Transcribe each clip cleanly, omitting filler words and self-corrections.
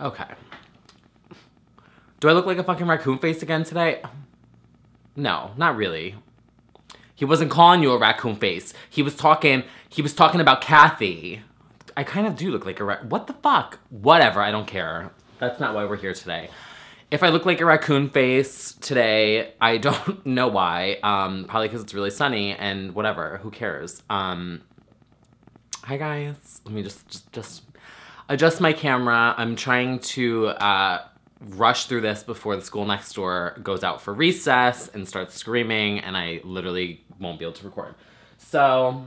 Okay. Do I look like a fucking raccoon face again today? No, not really. He wasn't calling you a raccoon face. He was talking about Kathy. I kind of do look like a what the fuck? Whatever, I don't care. That's not why we're here today. If I look like a raccoon face today, I don't know why. Probably because it's really sunny and whatever. Who cares? Hi guys. Let me just adjust my camera. I'm trying to rush through this before the school next door goes out for recess and starts screaming, and I literally won't be able to record. So,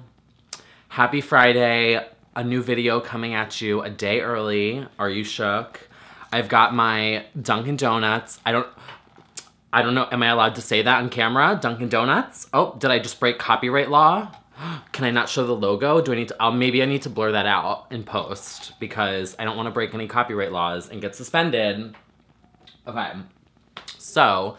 happy Friday. A new video coming at you a day early. Are you shook? I've got my Dunkin' Donuts. I don't know. Am I allowed to say that on camera? Dunkin' Donuts? Oh, did I just break copyright law? Can I not show the logo? Do I need to, maybe I need to blur that out in post because I don't want to break any copyright laws and get suspended. Okay. So,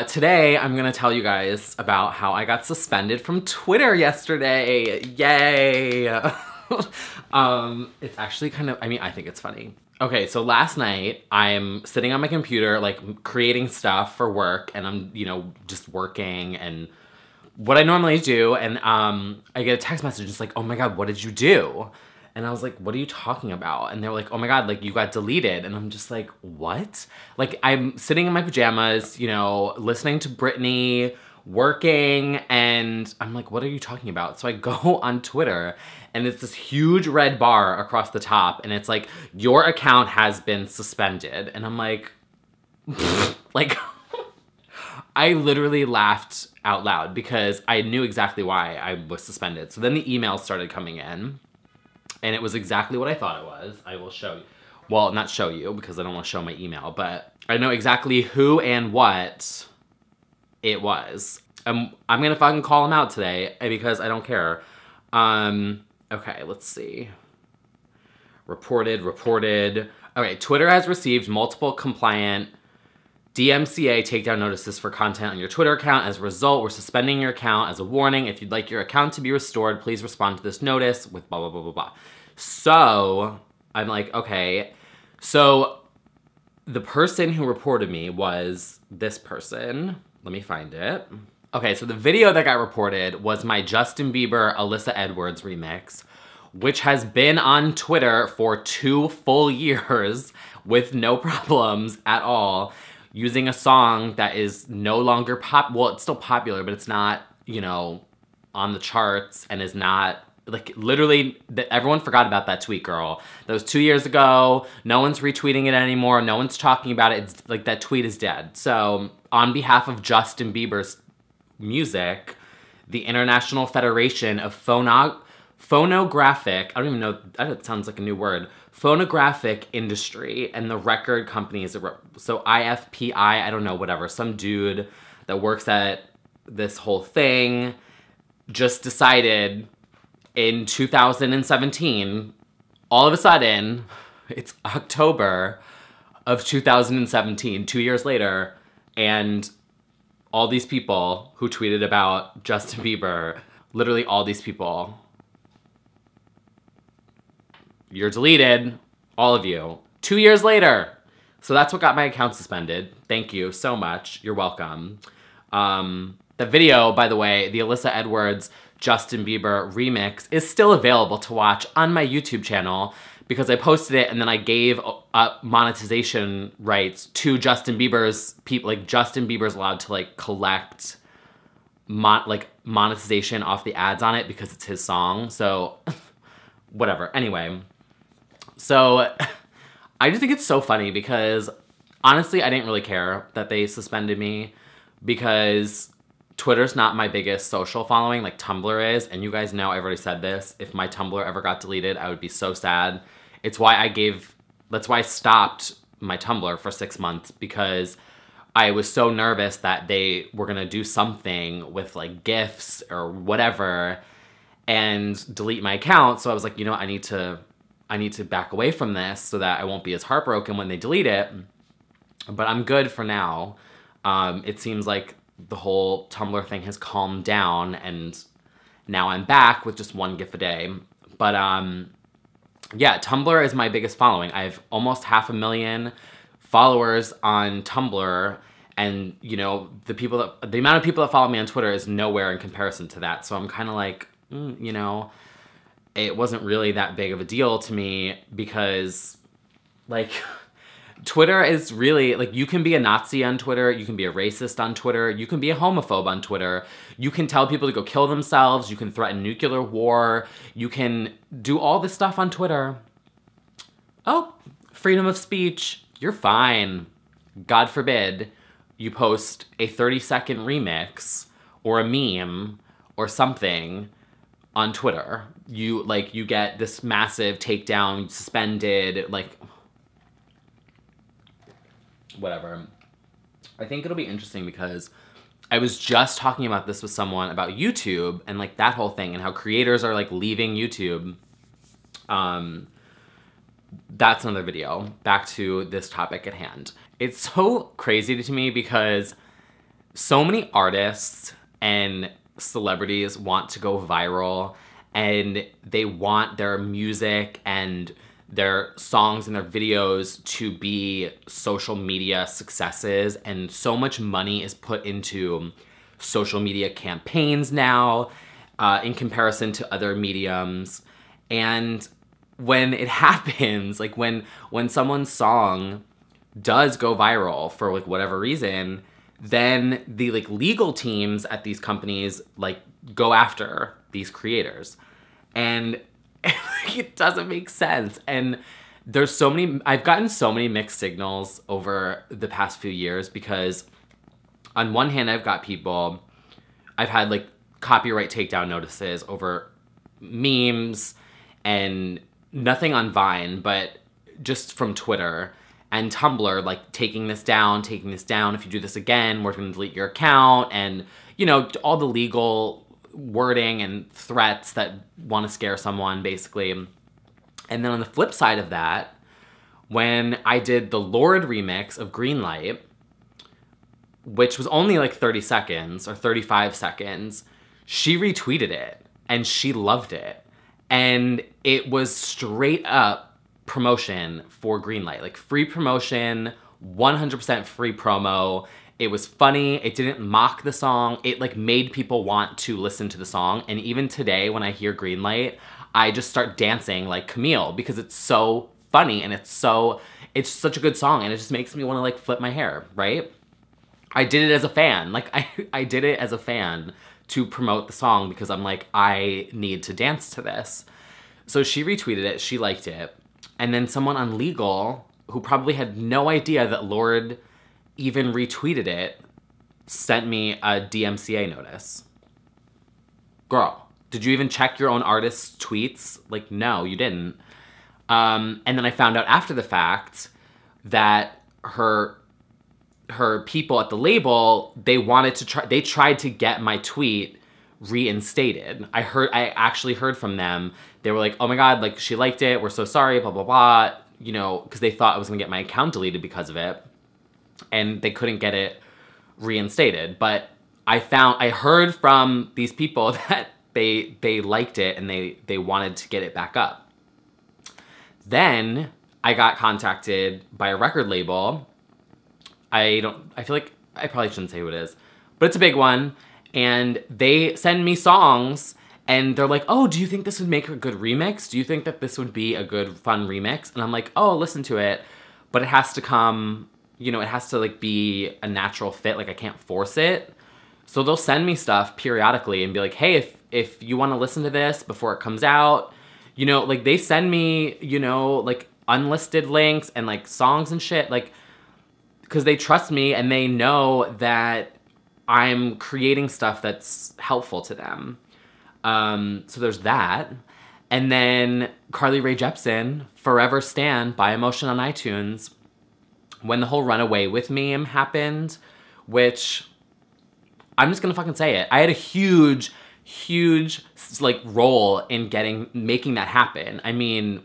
today I'm going to tell you guys about how I got suspended from Twitter yesterday. Yay! It's actually kind of, I think it's funny. Okay, so last night, I'm sitting on my computer, like, creating stuff for work, and I'm, just working, and what I normally do, and I get a text message, it's like, oh my god, what did you do? And I was like, what are you talking about? And they were like, oh my god, like, you got deleted. And I'm just like, what? Like, I'm sitting in my pajamas, listening to Britney, working, and I'm like, what are you talking about? So I go on Twitter, and it's this huge red bar across the top, and it's like, your account has been suspended. And I'm like, like, I literally laughed out loud because I knew exactly why I was suspended. So then the emails started coming in, and it was exactly what I thought it was. I will show you. Well, not show you because I don't want to show my email, but I know exactly who and what it was. I'm gonna fucking call him out today because I don't care. Okay, let's see. Reported. Okay, Twitter has received multiple compliant DMCA takedown notices for content on your Twitter account. As a result, we're suspending your account as a warning. If you'd like your account to be restored, please respond to this notice with blah, blah, blah, blah, blah. So, I'm like, okay. So, the person who reported me was this person. Let me find it. Okay, so the video that got reported was my Justin Bieber, Alyssa Edwards remix, which has been on Twitter for 2 full years with no problems at all, using a song that is no longer well, it's still popular, but it's not, on the charts and is not, like, literally, everyone forgot about that tweet, girl. That was 2 years ago. No one's retweeting it anymore. No one's talking about it. It's like, that tweet is dead. So, on behalf of Justin Bieber's music, the International Federation of Phonographic, I don't even know, that sounds like a new word, phonographic industry, and the record companies, so IFPI, I don't know, whatever, some dude that works at this whole thing just decided in 2017, all of a sudden, it's October of 2017, 2 years later, and all these people who tweeted about Justin Bieber, literally all these people, you're deleted, all of you, 2 years later. So that's what got my account suspended. Thank you so much. You're welcome. The video, by the way, the Alyssa Edwards Justin Bieber remix is still available to watch on my YouTube channel because I posted it and then I gave up monetization rights to Justin Bieber's people. Like, Justin Bieber's allowed to, like, collect monetization off the ads on it because it's his song. So whatever. Anyway, so I just think it's so funny because honestly, I didn't really care that they suspended me because Twitter's not my biggest social following like Tumblr is. And you guys know, I've already said this, if my Tumblr ever got deleted, I would be so sad. That's why I stopped my Tumblr for 6 months, because I was so nervous that they were gonna do something with like GIFs or whatever and delete my account. So I was like, you know, I need to back away from this so that I won't be as heartbroken when they delete it. But I'm good for now. It seems like the whole Tumblr thing has calmed down and now I'm back with just 1 GIF a day. But yeah, Tumblr is my biggest following. I have almost 500,000 followers on Tumblr, and you know, the amount of people that follow me on Twitter is nowhere in comparison to that. So I'm kind of like, you know, it wasn't really that big of a deal to me because, like, Twitter is really, like, you can be a Nazi on Twitter, you can be a racist on Twitter, you can be a homophobe on Twitter, you can tell people to go kill themselves, you can threaten nuclear war, you can do all this stuff on Twitter. Oh, freedom of speech, you're fine. God forbid you post a 30-second remix or a meme or something on Twitter. You get this massive takedown, suspended, like, whatever. I think it'll be interesting because I was just talking about this with someone about YouTube and like that whole thing and how creators are like leaving YouTube. That's another video. Back to this topic at hand. It's so crazy to me because so many artists and celebrities want to go viral and they want their music and their songs and their videos to be social media successes, and so much money is put into social media campaigns now in comparison to other mediums. And when it happens, like when someone's song does go viral for like whatever reason, then the like legal teams at these companies like go after these creators. And it doesn't make sense. And there's I've gotten so many mixed signals over the past few years because on one hand, I've had like copyright takedown notices over memes and nothing on Vine, but just from Twitter and Tumblr, like taking this down. If you do this again, we're going to delete your account. And, you know, all the legal wording and threats that want to scare someone, basically. And then on the flip side of that, when I did the Lorde remix of Greenlight, which was only like 30 seconds or 35 seconds, she retweeted it and she loved it. And it was straight up promotion for Greenlight, like free promotion, 100% free promo. It was funny. It didn't mock the song. It like made people want to listen to the song. And even today when I hear Greenlight, I just start dancing like Camille because it's so funny and it's such a good song and it just makes me want to like flip my hair, right? I did it as a fan. Like I did it as a fan to promote the song because I'm like, I need to dance to this. So she retweeted it, she liked it. And then someone on legal who probably had no idea that Lorde even retweeted it sent me a DMCA notice. Girl, did you even check your own artist's tweets? Like, no, you didn't. And then I found out after the fact that her people at the label, they tried to get my tweet reinstated. I actually heard from them. They were like, oh my God, like she liked it. We're so sorry, blah, blah, blah. You know, because they thought I was gonna get my account deleted because of it. And they couldn't get it reinstated. But I heard from these people that they liked it and they wanted to get it back up. Then I got contacted by a record label. I feel like I probably shouldn't say who it is, but it's a big one. And they send me songs and they're like, oh, do you think this would make a good remix? Do you think that this would be a good, fun remix? And I'm like, oh, I'll listen to it, but it has to come, you know, it has to like be a natural fit. Like I can't force it. So they'll send me stuff periodically and be like, hey, if you want to listen to this before it comes out, you know, like they send me, you know, like unlisted links and like songs and shit, like, because they trust me and they know that I'm creating stuff that's helpful to them. So there's that. And then Carly Rae Jepsen, Forever Stan, by Emotion on iTunes. When the whole Runaway With meme happened, which I'm just gonna fucking say it. I had a huge like role in making that happen. I mean,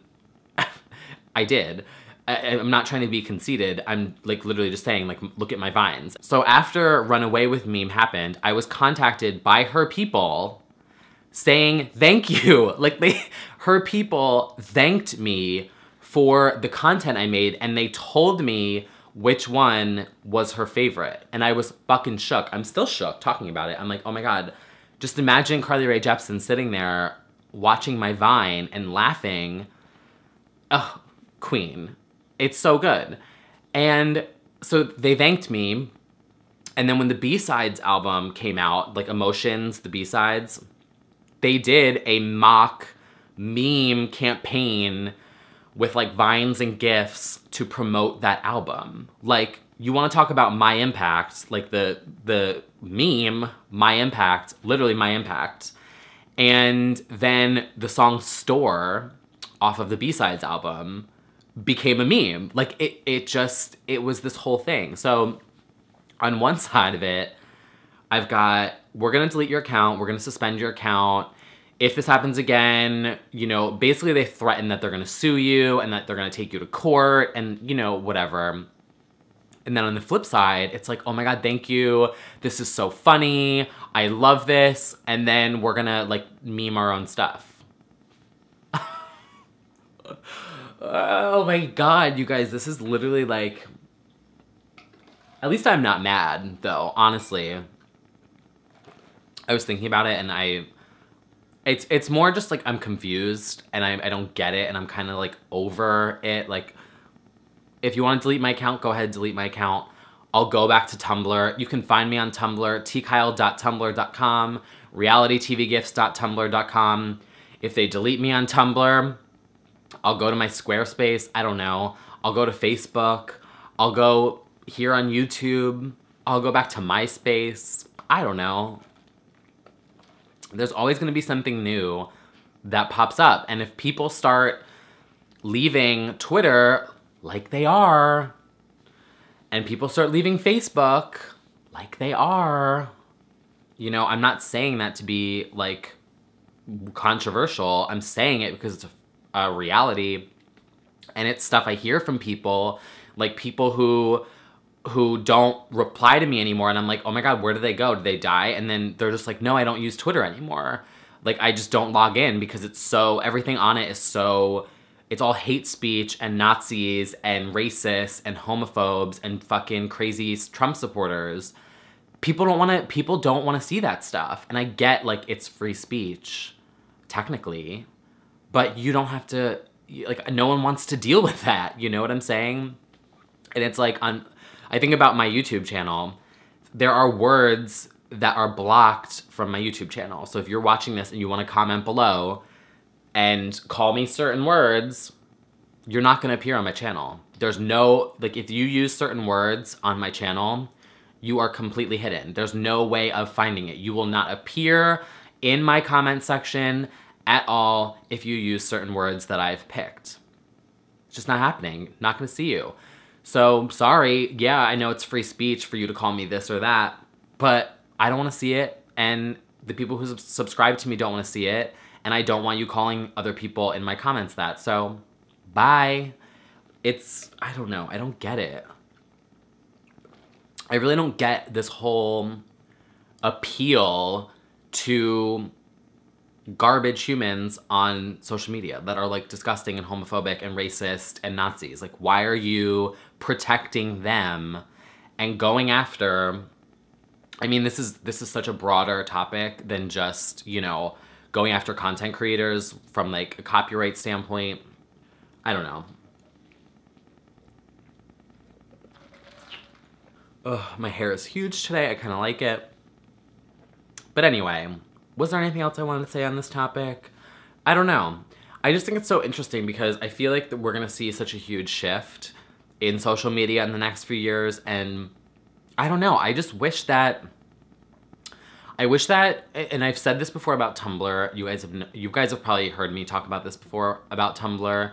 I did. I'm not trying to be conceited. I'm like literally just saying, like, look at my vines. So after Runaway With meme happened, I was contacted by her people saying thank you. Like Her people thanked me for the content I made, and they told me which one was her favorite. And I was fucking shook. I'm still shook talking about it. I'm like, oh my God. Just imagine Carly Rae Jepsen sitting there watching my Vine and laughing. Ugh, queen. It's so good. And so they thanked me. And then when the B-Sides album came out, like Emotions, the B-Sides, they did a mock meme campaign with like vines and GIFs to promote that album. Like, you want to talk about My Impact, like the meme, My Impact, literally My Impact. And then the song Store off of the B-Sides album became a meme. Like, it was this whole thing. So on one side of it, I've got, we're going to delete your account. We're going to suspend your account. If this happens again, you know, basically they threaten that they're going to sue you and that they're going to take you to court and, you know, whatever. And then on the flip side, it's like, oh my God, thank you. This is so funny. I love this. And then we're going to like meme our own stuff. Oh my God, you guys, this is literally like, at least I'm not mad though, honestly. I was thinking about it and it's more just like I'm confused and I don't get it and I'm kind of like over it. Like, if you want to delete my account, go ahead, delete my account. I'll go back to Tumblr. You can find me on Tumblr, tkyle.tumblr.com, realitytvgifts.tumblr.com. If they delete me on Tumblr, I'll go to my Squarespace. I don't know. I'll go to Facebook. I'll go here on YouTube. I'll go back to MySpace. I don't know. There's always going to be something new that pops up. And if people start leaving Twitter like they are, and people start leaving Facebook like they are, you know, I'm not saying that to be like controversial. I'm saying it because it's a reality. And it's stuff I hear from people, like people who don't reply to me anymore. And I'm like, oh my God, where did they go? Did they die? And then they're just like, no, I don't use Twitter anymore. Like, I just don't log in because it's so, everything on it is so, it's all hate speech and Nazis and racists and homophobes and fucking crazy Trump supporters. People don't want to see that stuff. And I get, like, it's free speech, technically, but you don't have to, like, no one wants to deal with that. You know what I'm saying? And it's like, I think about my YouTube channel, there are words that are blocked from my YouTube channel. So if you're watching this and you want to comment below and call me certain words, you're not going to appear on my channel. There's no, like, if you use certain words on my channel, you are completely hidden. There's no way of finding it. You will not appear in my comment section at all if you use certain words that I've picked. It's just not happening. Not going to see you. So, sorry, yeah, I know it's free speech for you to call me this or that, but I don't want to see it, and the people who subscribe to me don't want to see it, and I don't want you calling other people in my comments that, so bye. I don't know, I don't get it. I really don't get this whole appeal to garbage humans on social media that are like disgusting and homophobic and racist and Nazis. Like, why are you protecting them and going after, I mean, this is such a broader topic than just, you know, going after content creators from like a copyright standpoint. I don't know. Ugh, my hair is huge today. I kind of like it. But anyway, was there anything else I wanted to say on this topic? I don't know. I just think it's so interesting because I feel like that we're going to see such a huge shift in social media in the next few years. And I don't know. I just wish that, and I've said this before about Tumblr. You guys have probably heard me talk about this before about Tumblr.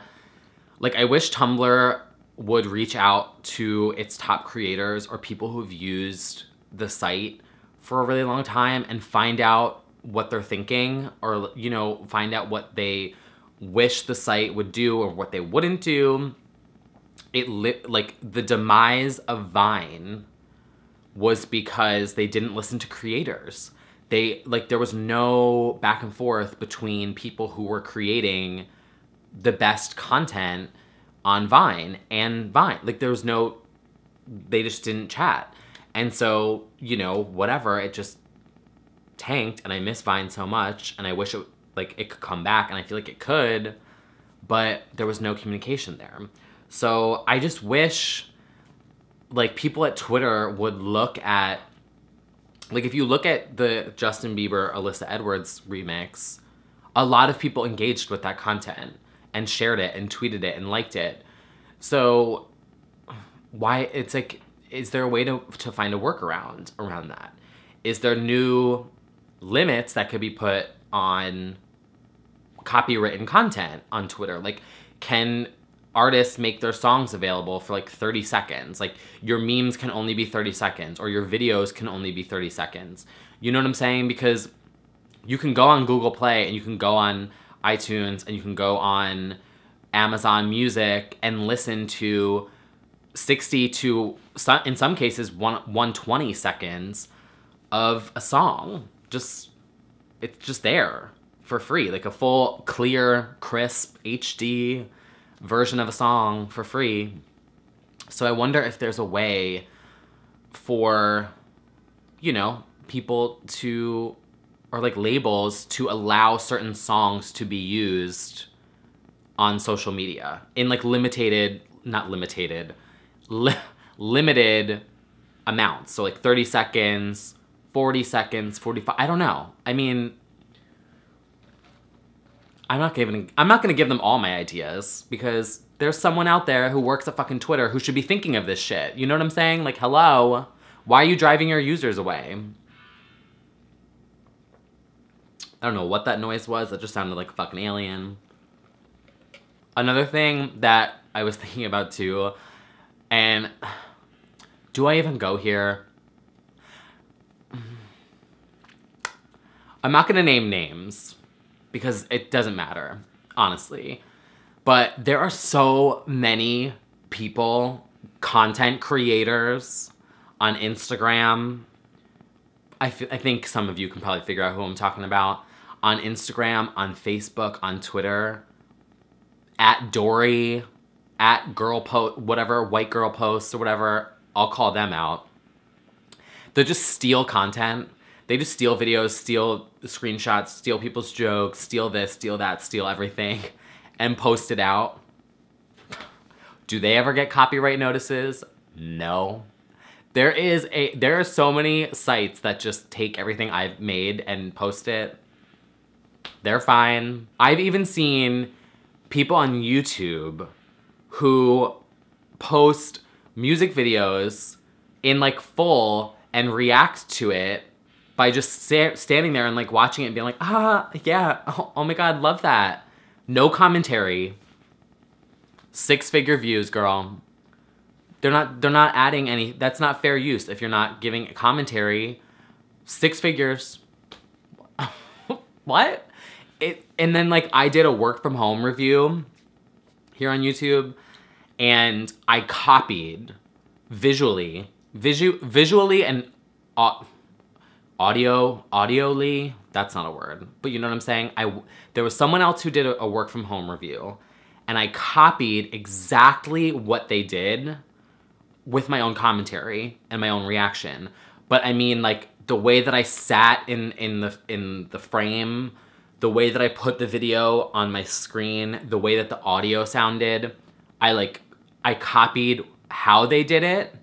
Like, I wish Tumblr would reach out to its top creators or people who've used the site for a really long time and find out what they're thinking, or, you know, find out what they wish the site would do or what they wouldn't do. Like, the demise of Vine was because they didn't listen to creators. there was no back and forth between people who were creating the best content on Vine and Vine. Like, there was no, they just didn't chat. And so, you know, whatever, it just tanked, and I miss Vine so much, and I wish it, like, it could come back, and I feel like it could, but there was no communication there. So I just wish, like, people at Twitter would look at, like, if you look at the Justin Bieber, Alyssa Edwards remix, a lot of people engaged with that content and shared it and tweeted it and liked it. So why, it's like, is there a way to find a workaround around that? Is there new limits that could be put on copywritten content on Twitter? Like, can artists make their songs available for like 30 seconds? Like, your memes can only be 30 seconds, or your videos can only be 30 seconds. You know what I'm saying? Because you can go on Google Play, and you can go on iTunes, and you can go on Amazon Music and listen to 60 to, in some cases, 120 seconds of a song. It's just there for free. Like, a full, clear, crisp, HD version of a song for free. So I wonder if there's a way for, you know, people to, or like labels to allow certain songs to be used on social media in like limited amounts. So like 30 seconds, 40 seconds, 45, I don't know. I mean, I'm not gonna give them all my ideas, because there's someone out there who works at fucking Twitter who should be thinking of this shit. You know what I'm saying? Like, hello, why are you driving your users away? I don't know what that noise was. That just sounded like a fucking alien. Another thing that I was thinking about too, and do I even go here? I'm not gonna name names, because it doesn't matter, honestly. But there are so many people, content creators on Instagram. I think some of you can probably figure out who I'm talking about. On Instagram, on Facebook, on Twitter, at Dory, at girl post, whatever, white girl posts or whatever, I'll call them out. They just steal content. They just steal videos, steal screenshots, steal people's jokes, steal this, steal that, steal everything, and post it out. Do they ever get copyright notices? No. There are so many sites that just take everything I've made and post it. They're fine. I've even seen people on YouTube who post music videos in like full and react to it by just standing there and like watching it and being like, ah, yeah, oh my God, love that. No commentary. 6-figure views, girl. They're not adding any, that's not fair use if you're not giving commentary. 6 figures. What? And then like I did a work from home review here on YouTube, and I copied visually and audioly, that's not a word, but you know what I'm saying? There was someone else who did a work from home review, and I copied exactly what they did with my own commentary and my own reaction. But I mean, like, the way that I sat in the frame, the way that I put the video on my screen, the way that the audio sounded, I copied how they did it,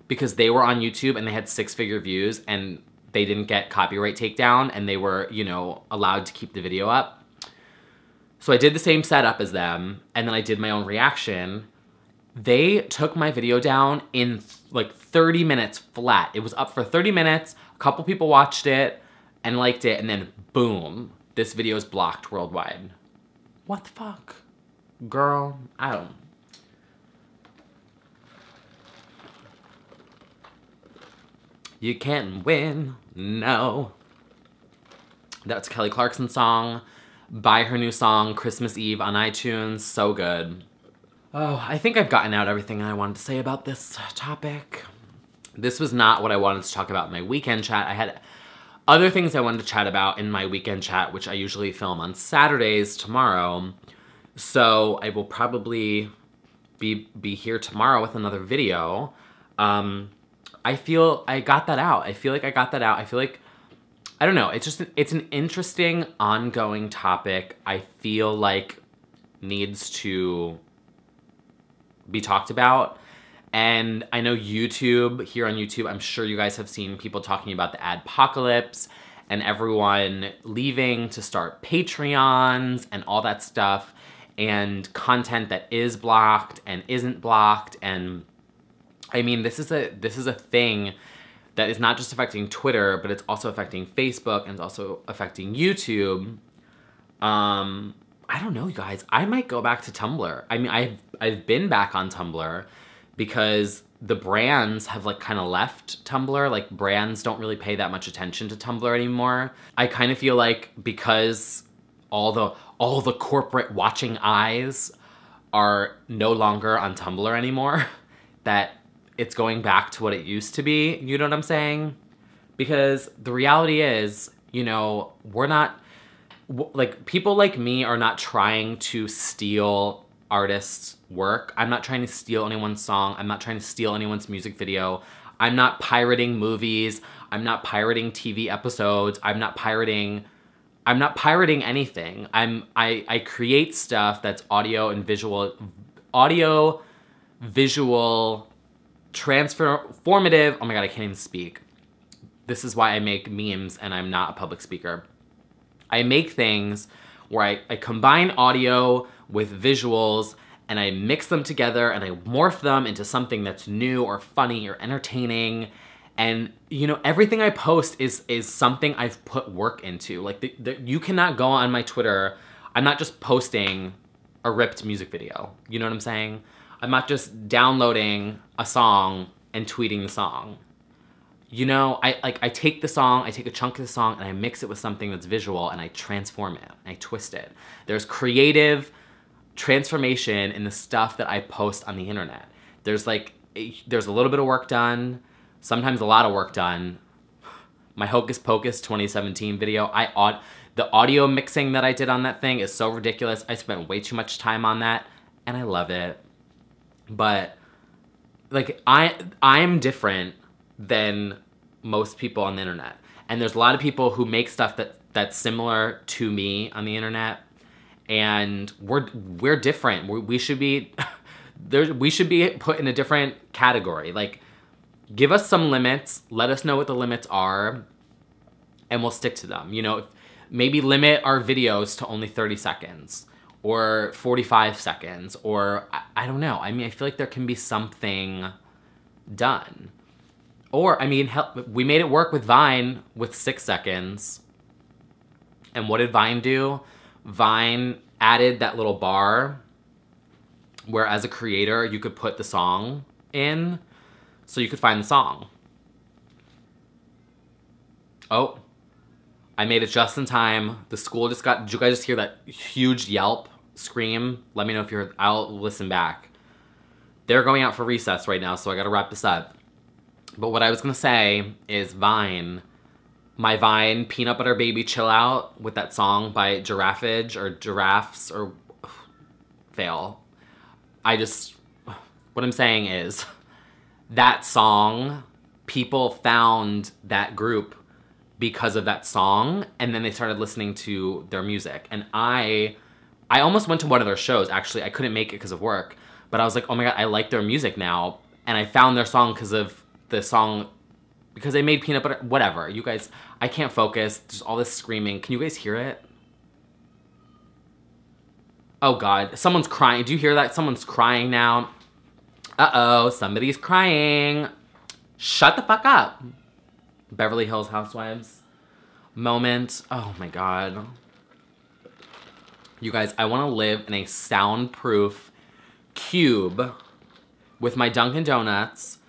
because they were on YouTube and they had 6-figure views and they didn't get copyright takedown, and they were, you know, allowed to keep the video up. So I did the same setup as them, and then I did my own reaction. They took my video down in like 30 minutes flat. It was up for 30 minutes. A couple people watched it and liked it, and then boom, this video is blocked worldwide. What the fuck? Girl, I don't. You can't win, no. That's Kelly Clarkson's song. Buy her new song, Christmas Eve, on iTunes. So good. Oh, I think I've gotten out everything I wanted to say about this topic. This was not what I wanted to talk about in my weekend chat. I had other things I wanted to chat about in my weekend chat, which I usually film on Saturdays tomorrow. So I will probably be here tomorrow with another video. I feel I got that out. I feel like I got that out. I feel like, I don't know, it's an interesting ongoing topic I feel like needs to be talked about. And I know YouTube, here on YouTube, I'm sure you guys have seen people talking about the adpocalypse and everyone leaving to start Patreons and all that stuff, and content that is blocked and isn't blocked. And I mean, this is a thing that is not just affecting Twitter, but it's also affecting Facebook and it's also affecting YouTube. I don't know, you guys. I might go back to Tumblr. I mean, I've been back on Tumblr because the brands have like kind of left Tumblr. Like, brands don't really pay that much attention to Tumblr anymore. I kind of feel like because all the corporate watching eyes are no longer on Tumblr anymore, that it's going back to what it used to be. You know what I'm saying? Because the reality is, you know, we're not, like, people like me are not trying to steal artists' work. I'm not trying to steal anyone's song. I'm not trying to steal anyone's music video. I'm not pirating movies. I'm not pirating TV episodes. I'm not pirating anything. I create stuff that's audio, visual, transformative. Oh my God, I can't even speak. This is why I make memes and I'm not a public speaker. I make things where I combine audio with visuals and I mix them together and I morph them into something that's new or funny or entertaining. And, you know, everything I post is something I've put work into. Like, you cannot go on my Twitter. I'm not just posting a ripped music video. You know what I'm saying? I'm not just downloading a song and tweeting the song. You know, I take the song, I take a chunk of the song, and I mix it with something that's visual, and I transform it, and I twist it. There's creative transformation in the stuff that I post on the internet. There's a little bit of work done, sometimes a lot of work done. My Hocus Pocus 2017 video, the audio mixing that I did on that thing is so ridiculous. I spent way too much time on that, and I love it. But, like, I'm different than most people on the internet. And there's a lot of people who make stuff that's similar to me on the internet. And we're different. We should be we should be put in a different category. Like, give us some limits, let us know what the limits are, and we'll stick to them. You know, maybe limit our videos to only 30 seconds or 45 seconds, or I don't know. I mean, I feel like there can be something done. Or, I mean, hell, we made it work with Vine with 6 seconds. And what did Vine do? Vine added that little bar where, as a creator, you could put the song in so you could find the song. Oh, I made it just in time. The school just got, did you guys just hear that huge yelp scream? Let me know if you're, I'll listen back. They're going out for recess right now, so I gotta wrap this up. But what I was gonna say is Vine, my Vine, Peanut Butter Baby Chill Out, with that song by Giraffage or Giraffes or fail. What I'm saying is, that song, people found that group because of that song, and then they started listening to their music. And I almost went to one of their shows, actually. I couldn't make it because of work, but I was like, oh my God, I like their music now. And I found their song because of the song, because they made Peanut Butter, whatever. You guys, I can't focus. There's all this screaming. Can you guys hear it? Oh God, someone's crying. Do you hear that? Someone's crying now. Uh-oh, somebody's crying. Shut the fuck up. Beverly Hills Housewives moment. Oh my God. You guys, I want to live in a soundproof cube with my Dunkin' Donuts,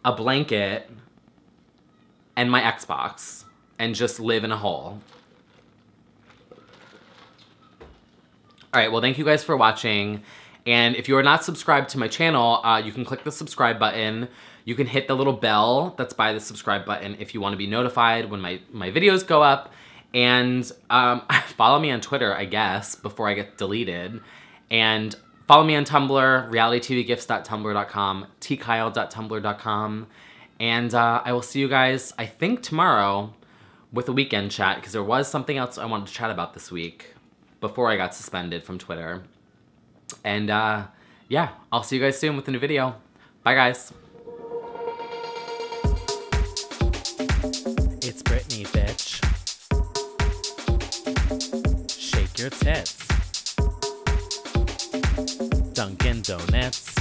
a blanket, and my Xbox, and just live in a hole. All right, well, thank you guys for watching, And if you are not subscribed to my channel, you can click the subscribe button. You can hit the little bell that's by the subscribe button if you want to be notified when my videos go up. And follow me on Twitter, I guess, before I get deleted. And follow me on Tumblr, realitytvgifts.tumblr.com, tkyle.tumblr.com. And I will see you guys, I think, tomorrow with a weekend chat, because there was something else I wanted to chat about this week before I got suspended from Twitter. And yeah, I'll see you guys soon with a new video. Bye, guys. It's Britney, bitch. Shake your tits. Dunkin' Donuts.